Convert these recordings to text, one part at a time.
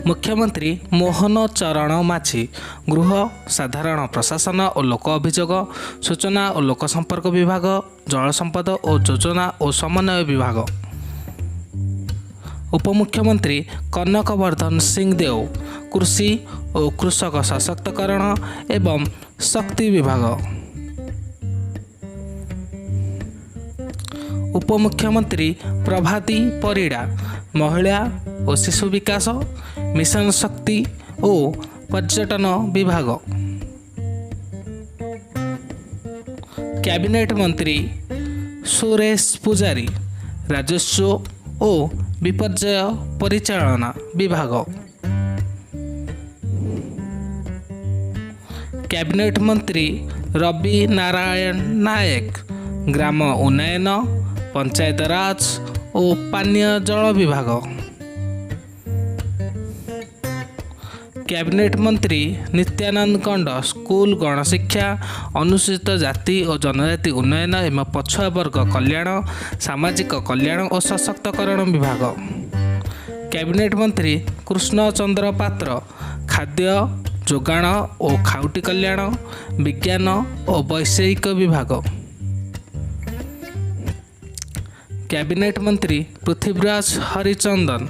मुख्यमंत्री मोहन चरण माझी गृह साधारण प्रशासन और लोक अभियोग सूचना और लोक संपर्क विभाग जल संपद और योजना और समन्वय विभाग। उपमुख्यमंत्री कनक वर्धन सिंह देव कृषि और कृषक सशक्तिकरण एवं शक्ति विभाग। उपमुख्यमंत्री प्रभाती परिड़ा महिला और शिशु विकास मिशन शक्ति और पर्यटन विभाग। कैबिनेट मंत्री सुरेश पुजारी राजस्व और विपर्यय परिचालना विभाग। कैबिनेट मंत्री रवि नारायण नायक ग्राम उन्नयन पंचायत राज और पानीय जल विभाग। कैबिनेट मंत्री नित्यानंद गंड स्कूल गणशिक्षा अनुसूचित जाति और जनजाति उन्नयन एवं पछुआ वर्ग कल्याण सामाजिक कल्याण और सशक्तिकरण विभाग। कैबिनेट मंत्री कृष्ण चंद्र पात्र खाद्य जोगाण और खाउटी कल्याण विज्ञान और वैषयिक विभाग। कैबिनेट मंत्री पृथ्वीराज हरिचंदन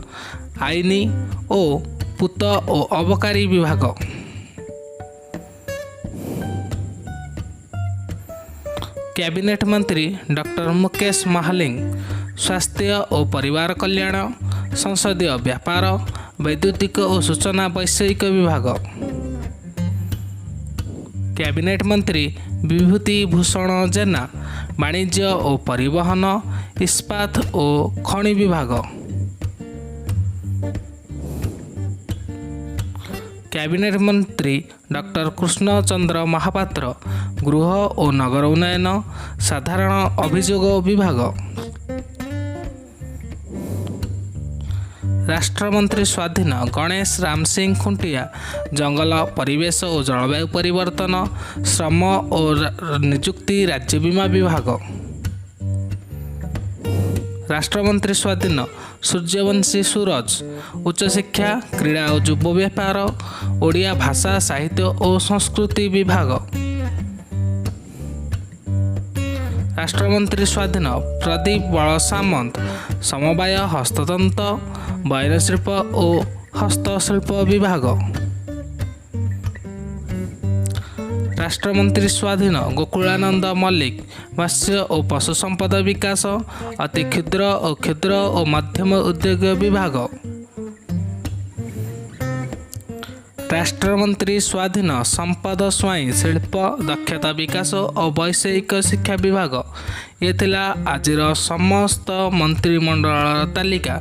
आईनी और पूत और अबकारी विभाग। कैबिनेट मंत्री डॉक्टर मुकेश महालिंग स्वास्थ्य और परिवार कल्याण संसदीय व्यापार वैद्युतिक और सूचना वैषयिक विभाग। कैबिनेट मंत्री विभूति भूषण जेना वाणिज्य और परिवहन इस्पात और खनि विभाग। कैबिनेट मंत्री डॉक्टर कृष्ण चंद्र महापात्र गृह और नगर उन्नयन साधारण अभियोग विभाग। राष्ट्रमंत्री स्वाधीन गणेश राम सिंह खुंटिया जंगल परिवेश और जलवायु परिवर्तन श्रम और नियुक्ति राज्य बीमा विभाग। राष्ट्रमंत्री स्वाधीन सूर्यवंशी सूरज उच्च शिक्षा क्रीड़ा और युव व्यापार ओडिया भाषा साहित्य और संस्कृति विभाग। राष्ट्रमंत्री स्वाधीन प्रदीप बल सामंत समवाय हस्ततंत्र बयनशिल्प और हस्तशिल्प विभाग। राष्ट्रमंत्री स्वाधीन गोकुलानंद मल्लिक मत्स्य और पशु संपद विकास अति क्षुद्र और मध्यम उद्योग विभाग। राष्ट्रमंत्री स्वाधीन संपद स्वयं शिल्प दक्षता विकास और वैषयिक शिक्षा विभाग। ये थिला आजिर समस्त मंत्रिमंडल तालिका।